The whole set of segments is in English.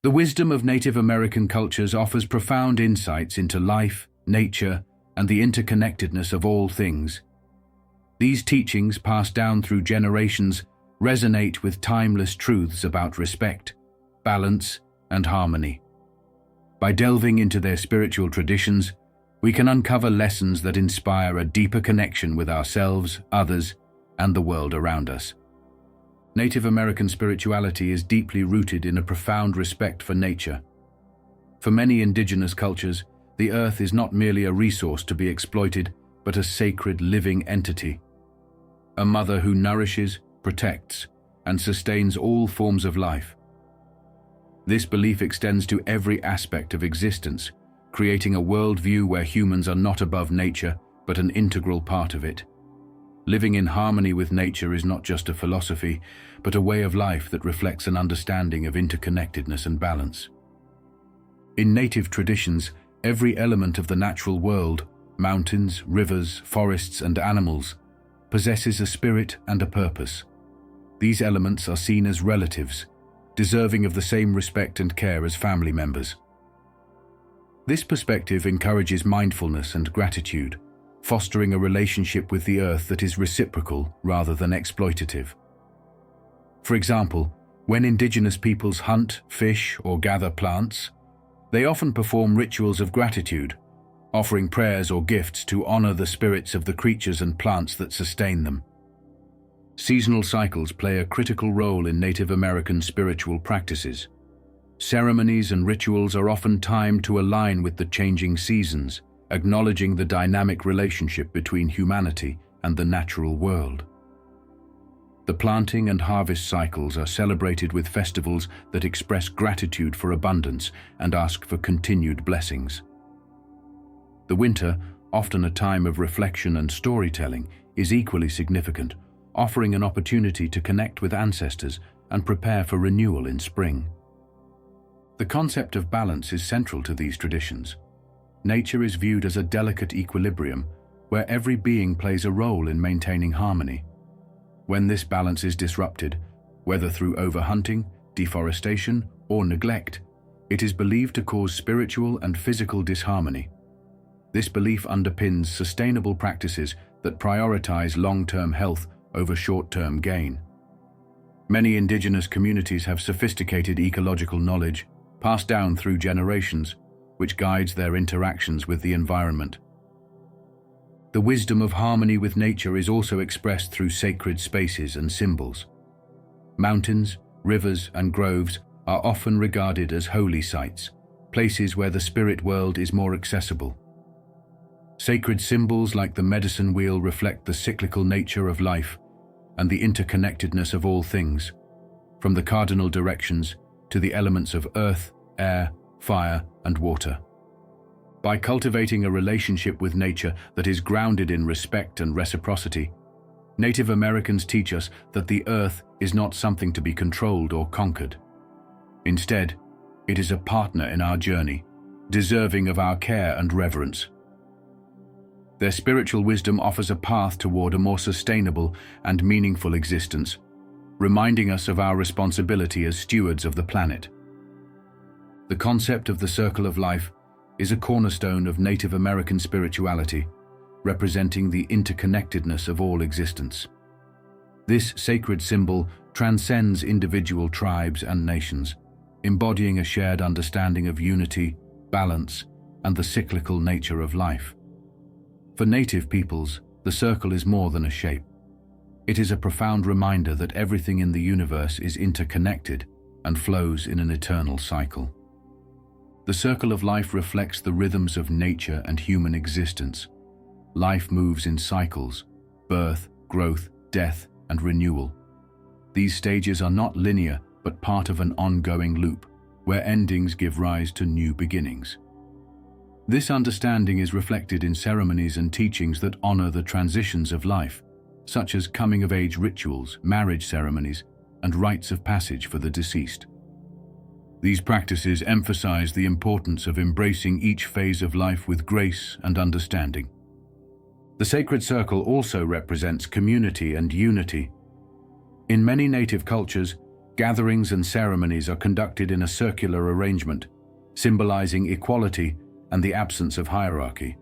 The wisdom of Native American cultures offers profound insights into life, nature, and the interconnectedness of all things. These teachings, passed down through generations, resonate with timeless truths about respect, balance, and harmony. By delving into their spiritual traditions, we can uncover lessons that inspire a deeper connection with ourselves, others, and the world around us. Native American spirituality is deeply rooted in a profound respect for nature. For many indigenous cultures, the earth is not merely a resource to be exploited, but a sacred living entity. A mother who nourishes, protects, and sustains all forms of life. This belief extends to every aspect of existence, creating a worldview where humans are not above nature, but an integral part of it. Living in harmony with nature is not just a philosophy, but a way of life that reflects an understanding of interconnectedness and balance. In native traditions, every element of the natural world, mountains, rivers, forests, and animals, possesses a spirit and a purpose. These elements are seen as relatives, deserving of the same respect and care as family members. This perspective encourages mindfulness and gratitude, fostering a relationship with the earth that is reciprocal rather than exploitative. For example, when indigenous peoples hunt, fish, or gather plants, they often perform rituals of gratitude, offering prayers or gifts to honor the spirits of the creatures and plants that sustain them. Seasonal cycles play a critical role in Native American spiritual practices. Ceremonies and rituals are often timed to align with the changing seasons, acknowledging the dynamic relationship between humanity and the natural world. The planting and harvest cycles are celebrated with festivals that express gratitude for abundance and ask for continued blessings. The winter, often a time of reflection and storytelling, is equally significant, offering an opportunity to connect with ancestors and prepare for renewal in spring. The concept of balance is central to these traditions. Nature is viewed as a delicate equilibrium where every being plays a role in maintaining harmony. When this balance is disrupted, whether through overhunting, deforestation, or neglect, it is believed to cause spiritual and physical disharmony. This belief underpins sustainable practices that prioritize long-term health over short-term gain. Many indigenous communities have sophisticated ecological knowledge, passed down through generations, which guides their interactions with the environment. The wisdom of harmony with nature is also expressed through sacred spaces and symbols. Mountains, rivers, and groves are often regarded as holy sites, places where the spirit world is more accessible. Sacred symbols like the medicine wheel reflect the cyclical nature of life and the interconnectedness of all things, from the cardinal directions to the elements of earth, air, fire, and water. By cultivating a relationship with nature that is grounded in respect and reciprocity, Native Americans teach us that the earth is not something to be controlled or conquered. Instead, it is a partner in our journey, deserving of our care and reverence. Their spiritual wisdom offers a path toward a more sustainable and meaningful existence, reminding us of our responsibility as stewards of the planet. The concept of the circle of life is a cornerstone of Native American spirituality, representing the interconnectedness of all existence. This sacred symbol transcends individual tribes and nations, embodying a shared understanding of unity, balance, and the cyclical nature of life. For Native peoples, the circle is more than a shape. It is a profound reminder that everything in the universe is interconnected and flows in an eternal cycle. The circle of life reflects the rhythms of nature and human existence. Life moves in cycles: birth, growth, death, and renewal. These stages are not linear, but part of an ongoing loop, where endings give rise to new beginnings. This understanding is reflected in ceremonies and teachings that honor the transitions of life, such as coming-of-age rituals, marriage ceremonies, and rites of passage for the deceased. These practices emphasize the importance of embracing each phase of life with grace and understanding. The sacred circle also represents community and unity. In many Native cultures, gatherings and ceremonies are conducted in a circular arrangement, symbolizing equality and the absence of hierarchy.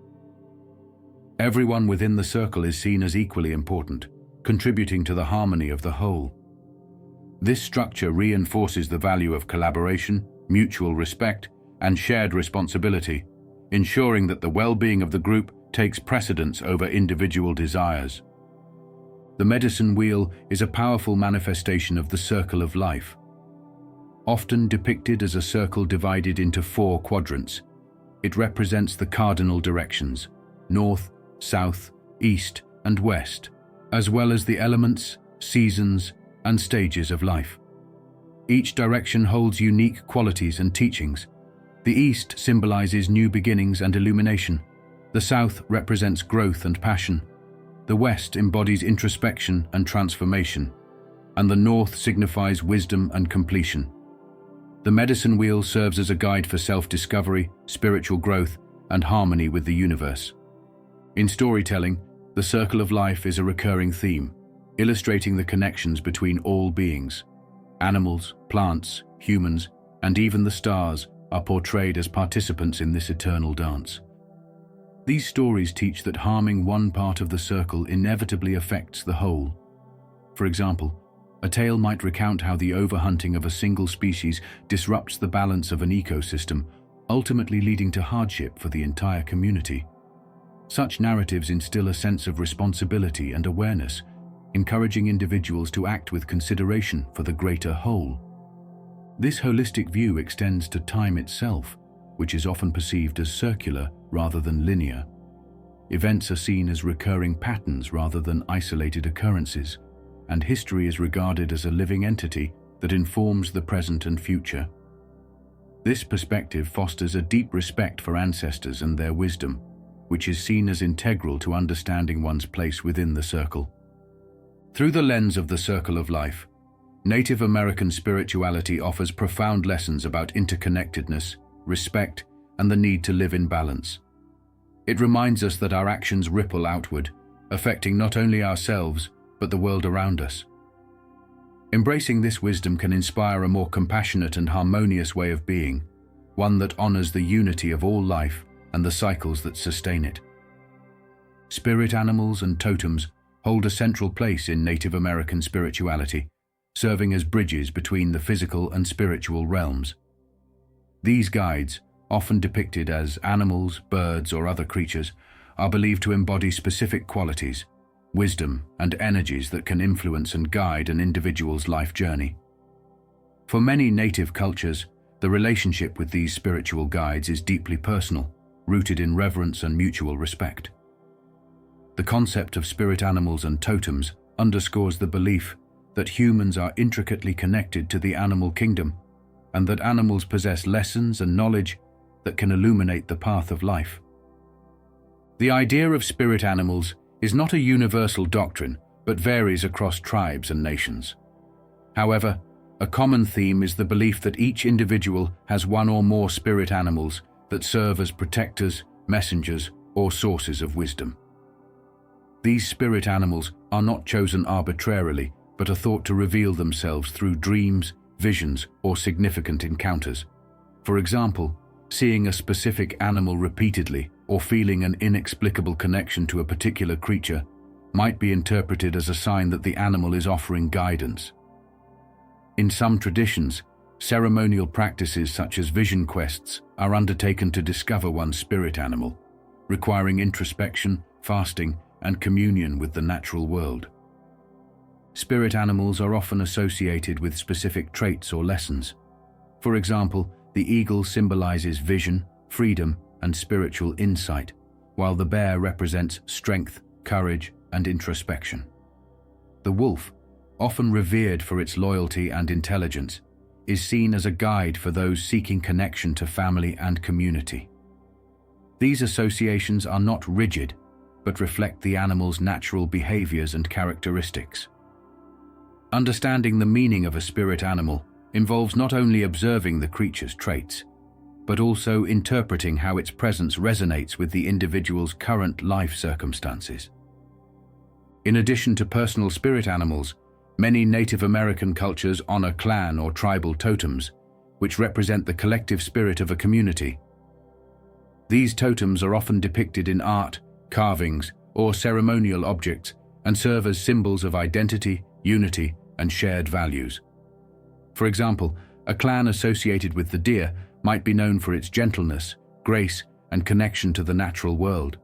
Everyone within the circle is seen as equally important, contributing to the harmony of the whole. This structure reinforces the value of collaboration, mutual respect, and shared responsibility, ensuring that the well-being of the group takes precedence over individual desires. The medicine wheel is a powerful manifestation of the circle of life. Often depicted as a circle divided into 4 quadrants, it represents the cardinal directions: north, south, east, and west, as well as the elements, seasons, and stages of life. Each direction holds unique qualities and teachings. The east symbolizes new beginnings and illumination. The south represents growth and passion. The west embodies introspection and transformation, and the north signifies wisdom and completion. The medicine wheel serves as a guide for self-discovery, spiritual growth, and harmony with the universe. In storytelling, the circle of life is a recurring theme, illustrating the connections between all beings. Animals, plants, humans, and even the stars are portrayed as participants in this eternal dance. These stories teach that harming one part of the circle inevitably affects the whole. For example, a tale might recount how the overhunting of a single species disrupts the balance of an ecosystem, ultimately leading to hardship for the entire community. Such narratives instill a sense of responsibility and awareness, encouraging individuals to act with consideration for the greater whole. This holistic view extends to time itself, which is often perceived as circular rather than linear. Events are seen as recurring patterns rather than isolated occurrences, and history is regarded as a living entity that informs the present and future. This perspective fosters a deep respect for ancestors and their wisdom, which is seen as integral to understanding one's place within the circle. Through the lens of the circle of life, Native American spirituality offers profound lessons about interconnectedness, respect, and the need to live in balance. It reminds us that our actions ripple outward, affecting not only ourselves, but the world around us. Embracing this wisdom can inspire a more compassionate and harmonious way of being, one that honors the unity of all life and the cycles that sustain it. Spirit animals and totems hold a central place in Native American spirituality, serving as bridges between the physical and spiritual realms. These guides, often depicted as animals, birds, or other creatures, are believed to embody specific qualities, wisdom, and energies that can influence and guide an individual's life journey. For many native cultures, the relationship with these spiritual guides is deeply personal, rooted in reverence and mutual respect. The concept of spirit animals and totems underscores the belief that humans are intricately connected to the animal kingdom, and that animals possess lessons and knowledge that can illuminate the path of life. The idea of spirit animals is not a universal doctrine, but varies across tribes and nations. However, a common theme is the belief that each individual has one or more spirit animals that serve as protectors, messengers, or sources of wisdom. These spirit animals are not chosen arbitrarily, but are thought to reveal themselves through dreams, visions, or significant encounters. For example, seeing a specific animal repeatedly or feeling an inexplicable connection to a particular creature might be interpreted as a sign that the animal is offering guidance. In some traditions, ceremonial practices such as vision quests are undertaken to discover one's spirit animal, requiring introspection, fasting, and communion with the natural world. Spirit animals are often associated with specific traits or lessons. For example, the eagle symbolizes vision, freedom, and spiritual insight, while the bear represents strength, courage, and introspection. The wolf, often revered for its loyalty and intelligence, is seen as a guide for those seeking connection to family and community. These associations are not rigid, but reflect the animal's natural behaviors and characteristics. Understanding the meaning of a spirit animal involves not only observing the creature's traits, but also interpreting how its presence resonates with the individual's current life circumstances. In addition to personal spirit animals, Many Native American cultures honor clan or tribal totems, which represent the collective spirit of a community. These totems are often depicted in art, carvings, or ceremonial objects and serve as symbols of identity, unity, and shared values. For example, a clan associated with the deer might be known for its gentleness, grace, and connection to the natural world.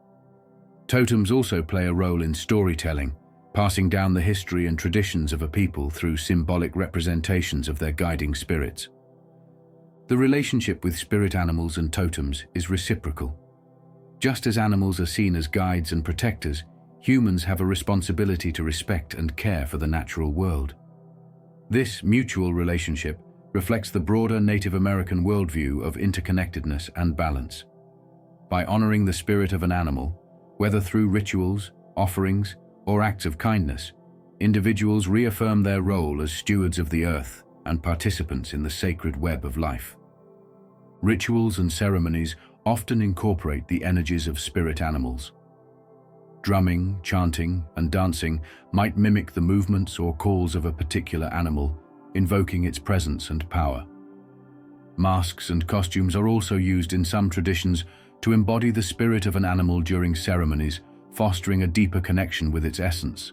Totems also play a role in storytelling, passing down the history and traditions of a people through symbolic representations of their guiding spirits. The relationship with spirit animals and totems is reciprocal. Just as animals are seen as guides and protectors, humans have a responsibility to respect and care for the natural world. This mutual relationship reflects the broader Native American worldview of interconnectedness and balance. By honoring the spirit of an animal, whether through rituals, offerings, or acts of kindness, individuals reaffirm their role as stewards of the earth and participants in the sacred web of life. Rituals and ceremonies often incorporate the energies of spirit animals. Drumming, chanting, and dancing might mimic the movements or calls of a particular animal, invoking its presence and power. Masks and costumes are also used in some traditions to embody the spirit of an animal during ceremonies, fostering a deeper connection with its essence.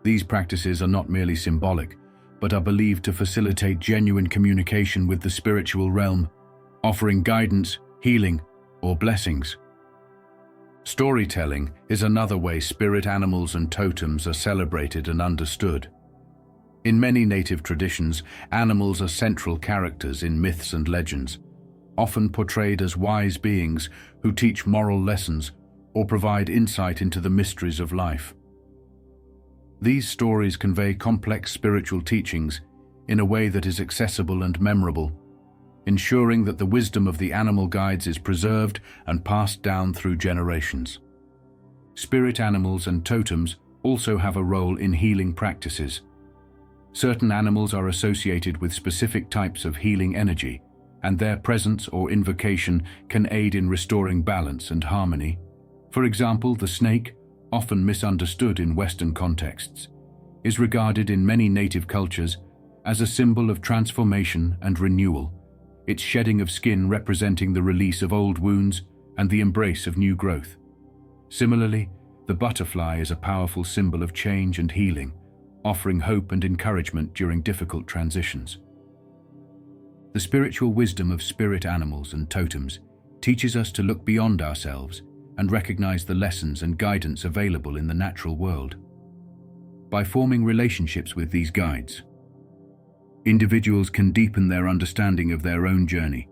These practices are not merely symbolic, but are believed to facilitate genuine communication with the spiritual realm, offering guidance, healing, or blessings. Storytelling is another way spirit animals and totems are celebrated and understood. In many native traditions, animals are central characters in myths and legends, often portrayed as wise beings who teach moral lessons or provide insight into the mysteries of life. These stories convey complex spiritual teachings in a way that is accessible and memorable, ensuring that the wisdom of the animal guides is preserved and passed down through generations. Spirit animals and totems also have a role in healing practices. Certain animals are associated with specific types of healing energy, and their presence or invocation can aid in restoring balance and harmony. For example, the snake, often misunderstood in Western contexts, is regarded in many native cultures as a symbol of transformation and renewal, its shedding of skin representing the release of old wounds and the embrace of new growth. Similarly, the butterfly is a powerful symbol of change and healing, offering hope and encouragement during difficult transitions. The spiritual wisdom of spirit animals and totems teaches us to look beyond ourselves and recognize the lessons and guidance available in the natural world. By forming relationships with these guides, individuals can deepen their understanding of their own journey,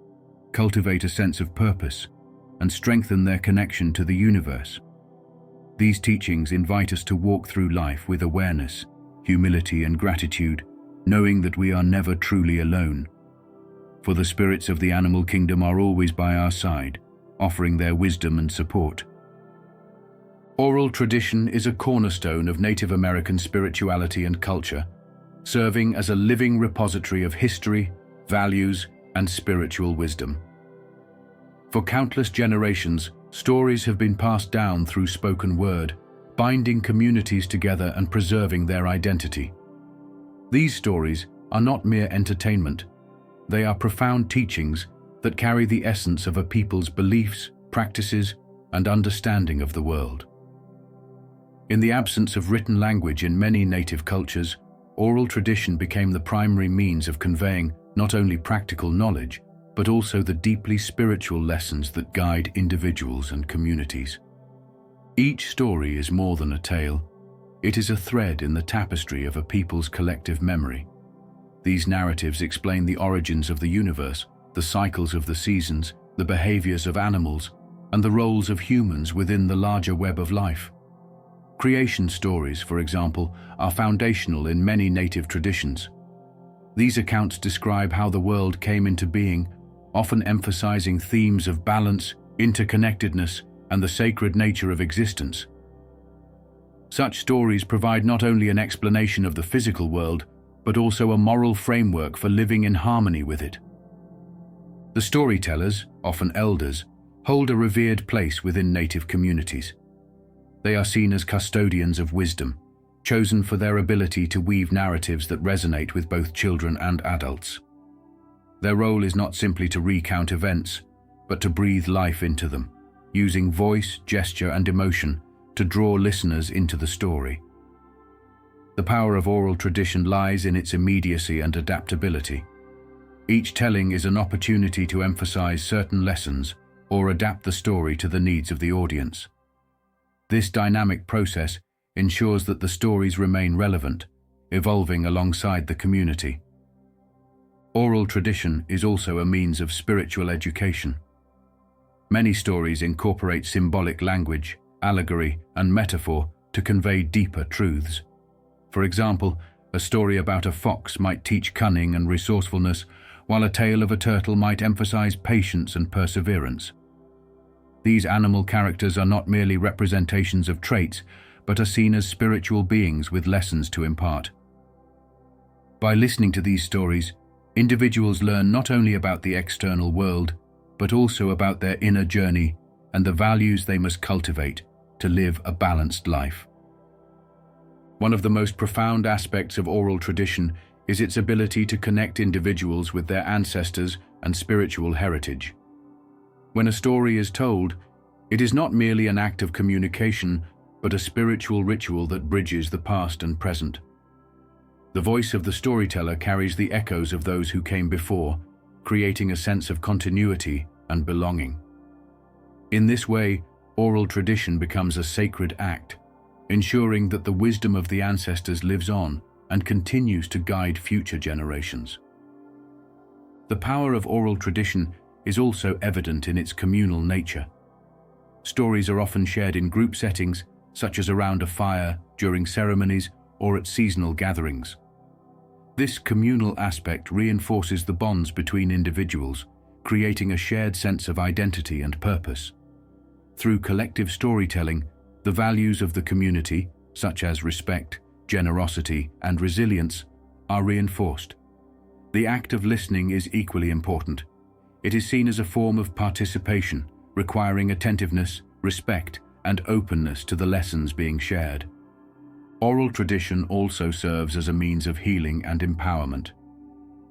cultivate a sense of purpose, and strengthen their connection to the universe. These teachings invite us to walk through life with awareness, humility, and gratitude, knowing that we are never truly alone. For the spirits of the animal kingdom are always by our side, offering their wisdom and support. Oral tradition is a cornerstone of Native American spirituality and culture, serving as a living repository of history, values, and spiritual wisdom. For countless generations, stories have been passed down through spoken word, binding communities together and preserving their identity. These stories are not mere entertainment. They are profound teachings that carry the essence of a people's beliefs, practices, and understanding of the world. In the absence of written language in many native cultures, oral tradition became the primary means of conveying not only practical knowledge, but also the deeply spiritual lessons that guide individuals and communities. Each story is more than a tale. It is a thread in the tapestry of a people's collective memory. These narratives explain the origins of the universe, the cycles of the seasons, the behaviors of animals, and the roles of humans within the larger web of life. Creation stories, for example, are foundational in many native traditions. These accounts describe how the world came into being, often emphasizing themes of balance, interconnectedness, and the sacred nature of existence. Such stories provide not only an explanation of the physical world, but also a moral framework for living in harmony with it. The storytellers, often elders, hold a revered place within native communities. They are seen as custodians of wisdom, chosen for their ability to weave narratives that resonate with both children and adults. Their role is not simply to recount events, but to breathe life into them, using voice, gesture, and emotion to draw listeners into the story. The power of oral tradition lies in its immediacy and adaptability. Each telling is an opportunity to emphasize certain lessons or adapt the story to the needs of the audience. This dynamic process ensures that the stories remain relevant, evolving alongside the community. Oral tradition is also a means of spiritual education. Many stories incorporate symbolic language, allegory, and metaphor to convey deeper truths. For example, a story about a fox might teach cunning and resourcefulness, while a tale of a turtle might emphasize patience and perseverance. These animal characters are not merely representations of traits, but are seen as spiritual beings with lessons to impart. By listening to these stories, individuals learn not only about the external world, but also about their inner journey and the values they must cultivate to live a balanced life. One of the most profound aspects of oral tradition is its ability to connect individuals with their ancestors and spiritual heritage. When a story is told, it is not merely an act of communication, but a spiritual ritual that bridges the past and present. The voice of the storyteller carries the echoes of those who came before, creating a sense of continuity and belonging. In this way, oral tradition becomes a sacred act, ensuring that the wisdom of the ancestors lives on and continues to guide future generations. The power of oral tradition is also evident in its communal nature. Stories are often shared in group settings, such as around a fire, during ceremonies, or at seasonal gatherings. This communal aspect reinforces the bonds between individuals, creating a shared sense of identity and purpose. Through collective storytelling, the values of the community, such as respect, generosity, and resilience, are reinforced. The act of listening is equally important. It is seen as a form of participation, requiring attentiveness, respect, and openness to the lessons being shared. Oral tradition also serves as a means of healing and empowerment.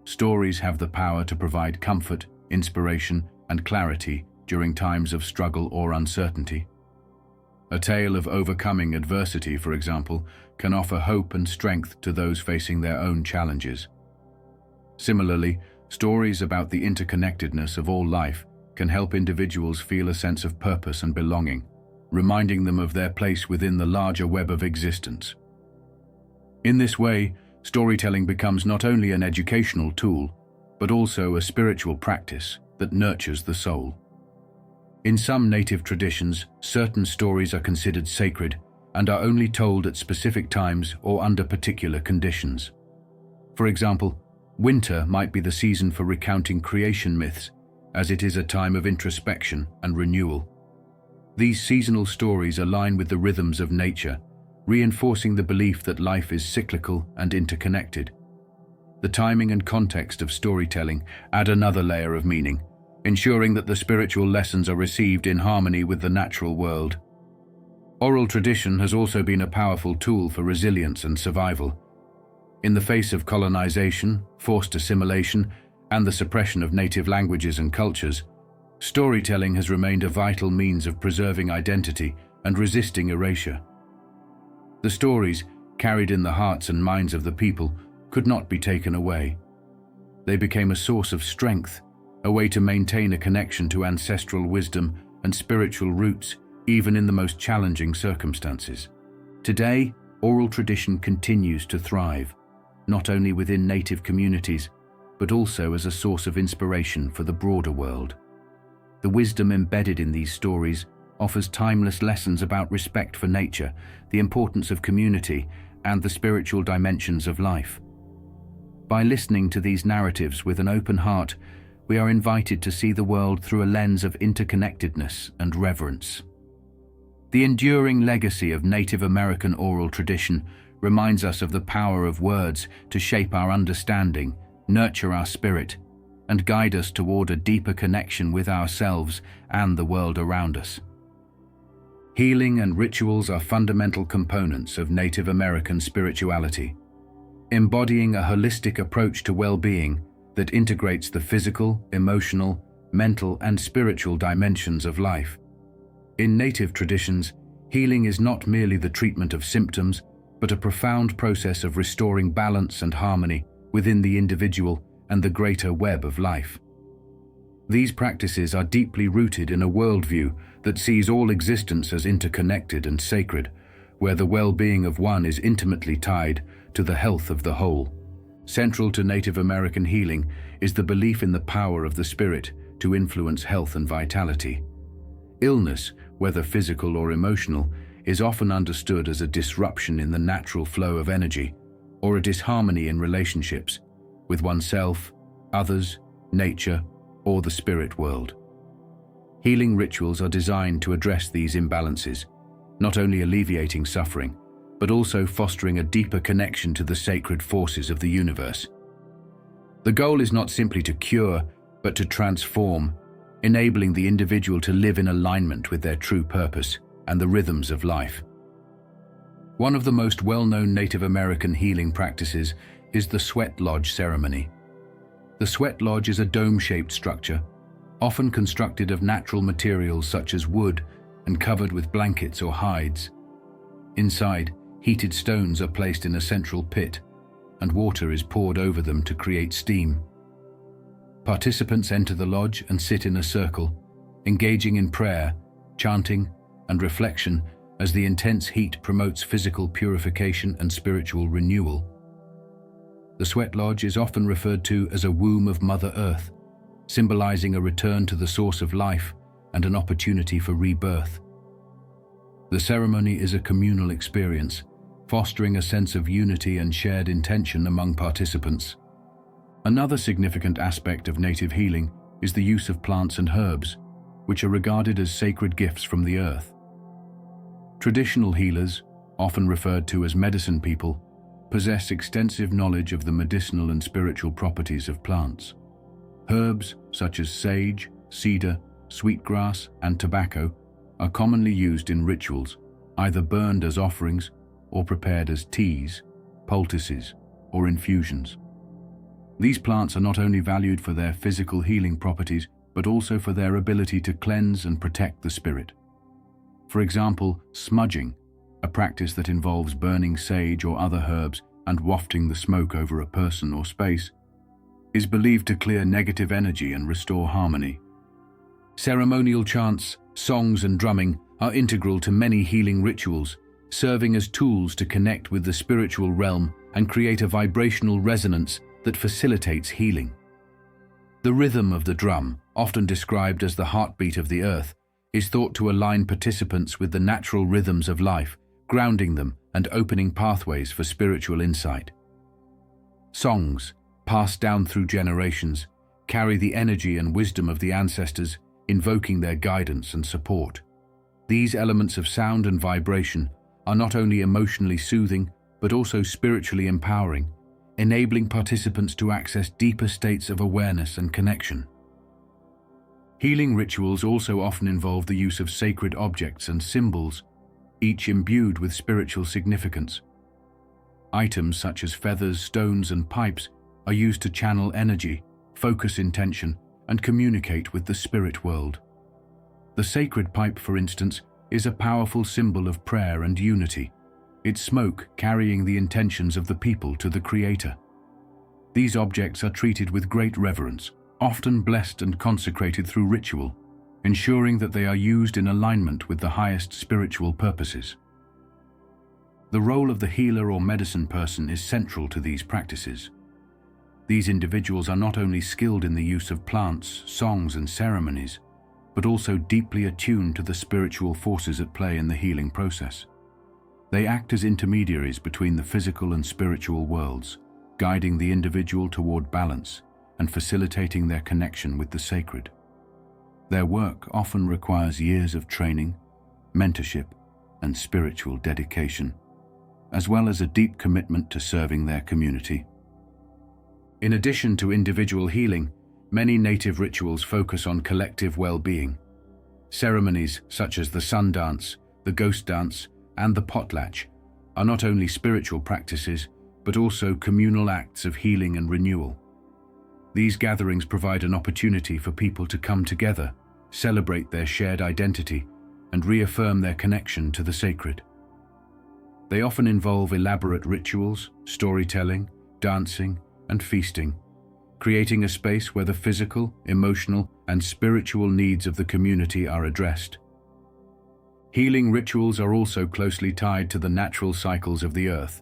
Stories have the power to provide comfort, inspiration, and clarity during times of struggle or uncertainty. A tale of overcoming adversity, for example, can offer hope and strength to those facing their own challenges. Similarly, stories about the interconnectedness of all life can help individuals feel a sense of purpose and belonging, reminding them of their place within the larger web of existence. In this way, storytelling becomes not only an educational tool, but also a spiritual practice that nurtures the soul. In some native traditions, certain stories are considered sacred and are only told at specific times or under particular conditions. For example, winter might be the season for recounting creation myths, as it is a time of introspection and renewal. These seasonal stories align with the rhythms of nature, reinforcing the belief that life is cyclical and interconnected. The timing and context of storytelling add another layer of meaning, ensuring that the spiritual lessons are received in harmony with the natural world. Oral tradition has also been a powerful tool for resilience and survival. In the face of colonization, forced assimilation, and the suppression of native languages and cultures, storytelling has remained a vital means of preserving identity and resisting erasure. The stories, carried in the hearts and minds of the people, could not be taken away. They became a source of strength, a way to maintain a connection to ancestral wisdom and spiritual roots, even in the most challenging circumstances. Today, oral tradition continues to thrive, not only within native communities, but also as a source of inspiration for the broader world. The wisdom embedded in these stories offers timeless lessons about respect for nature, the importance of community, and the spiritual dimensions of life. By listening to these narratives with an open heart, we are invited to see the world through a lens of interconnectedness and reverence. The enduring legacy of Native American oral tradition reminds us of the power of words to shape our understanding, nurture our spirit, and guide us toward a deeper connection with ourselves and the world around us. Healing and rituals are fundamental components of Native American spirituality, embodying a holistic approach to well-being that integrates the physical, emotional, mental, and spiritual dimensions of life. In Native traditions, healing is not merely the treatment of symptoms, but a profound process of restoring balance and harmony within the individual and the greater web of life. These practices are deeply rooted in a worldview that sees all existence as interconnected and sacred, where the well-being of one is intimately tied to the health of the whole. Central to Native American healing is the belief in the power of the spirit to influence health and vitality. Illness, whether physical or emotional, is often understood as a disruption in the natural flow of energy, or a disharmony in relationships with oneself, others, nature, or the spirit world. Healing rituals are designed to address these imbalances, not only alleviating suffering, but also fostering a deeper connection to the sacred forces of the universe. The goal is not simply to cure, but to transform, enabling the individual to live in alignment with their true purpose and the rhythms of life. One of the most well-known Native American healing practices is the sweat lodge ceremony. The sweat lodge is a dome-shaped structure, often constructed of natural materials such as wood and covered with blankets or hides. Inside, heated stones are placed in a central pit, and water is poured over them to create steam. Participants enter the lodge and sit in a circle, engaging in prayer, chanting, and reflection as the intense heat promotes physical purification and spiritual renewal. The sweat lodge is often referred to as a womb of Mother Earth, symbolizing a return to the source of life and an opportunity for rebirth. The ceremony is a communal experience, fostering a sense of unity and shared intention among participants. Another significant aspect of native healing is the use of plants and herbs, which are regarded as sacred gifts from the earth. Traditional healers, often referred to as medicine people, possess extensive knowledge of the medicinal and spiritual properties of plants. Herbs such as sage, cedar, sweetgrass, and tobacco are commonly used in rituals, either burned as offerings or prepared as teas, poultices, or infusions. These plants are not only valued for their physical healing properties, but also for their ability to cleanse and protect the spirit. For example, smudging, a practice that involves burning sage or other herbs and wafting the smoke over a person or space, is believed to clear negative energy and restore harmony. Ceremonial chants, songs, and drumming are integral to many healing rituals, serving as tools to connect with the spiritual realm and create a vibrational resonance that facilitates healing. The rhythm of the drum, often described as the heartbeat of the earth, is thought to align participants with the natural rhythms of life, grounding them and opening pathways for spiritual insight. Songs, passed down through generations, carry the energy and wisdom of the ancestors, invoking their guidance and support. These elements of sound and vibration are not only emotionally soothing, but also spiritually empowering, enabling participants to access deeper states of awareness and connection. Healing rituals also often involve the use of sacred objects and symbols, each imbued with spiritual significance. Items such as feathers, stones, and pipes are used to channel energy, focus intention, and communicate with the spirit world. The sacred pipe, for instance, is a powerful symbol of prayer and unity, its smoke carrying the intentions of the people to the Creator. These objects are treated with great reverence, often blessed and consecrated through ritual, ensuring that they are used in alignment with the highest spiritual purposes. The role of the healer or medicine person is central to these practices. These individuals are not only skilled in the use of plants, songs, and ceremonies, but also deeply attuned to the spiritual forces at play in the healing process. They act as intermediaries between the physical and spiritual worlds, guiding the individual toward balance and facilitating their connection with the sacred. Their work often requires years of training, mentorship, and spiritual dedication, as well as a deep commitment to serving their community. In addition to individual healing, many native rituals focus on collective well-being. Ceremonies such as the sun dance, the ghost dance, and the potlatch are not only spiritual practices, but also communal acts of healing and renewal. These gatherings provide an opportunity for people to come together, celebrate their shared identity, and reaffirm their connection to the sacred. They often involve elaborate rituals, storytelling, dancing, and feasting, creating a space where the physical, emotional, and spiritual needs of the community are addressed. Healing rituals are also closely tied to the natural cycles of the earth.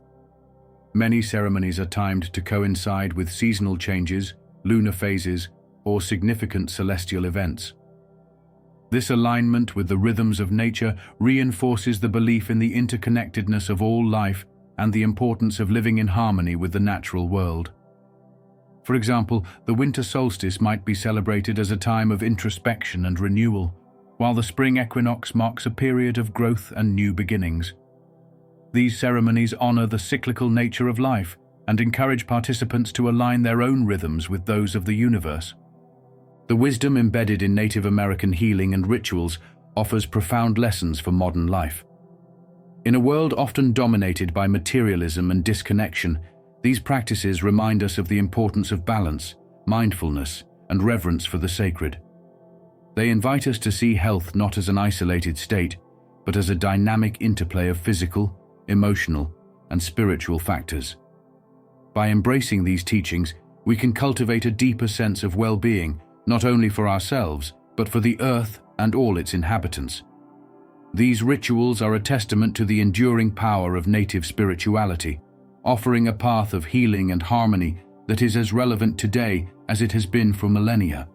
Many ceremonies are timed to coincide with seasonal changes, lunar phases, or significant celestial events. This alignment with the rhythms of nature reinforces the belief in the interconnectedness of all life and the importance of living in harmony with the natural world. For example, the winter solstice might be celebrated as a time of introspection and renewal, while the spring equinox marks a period of growth and new beginnings. These ceremonies honor the cyclical nature of life and encourage participants to align their own rhythms with those of the universe. The wisdom embedded in Native American healing and rituals offers profound lessons for modern life. In a world often dominated by materialism and disconnection, these practices remind us of the importance of balance, mindfulness, and reverence for the sacred. They invite us to see health not as an isolated state, but as a dynamic interplay of physical, emotional, and spiritual factors. By embracing these teachings, we can cultivate a deeper sense of well-being, not only for ourselves, but for the earth and all its inhabitants. These rituals are a testament to the enduring power of native spirituality, offering a path of healing and harmony that is as relevant today as it has been for millennia.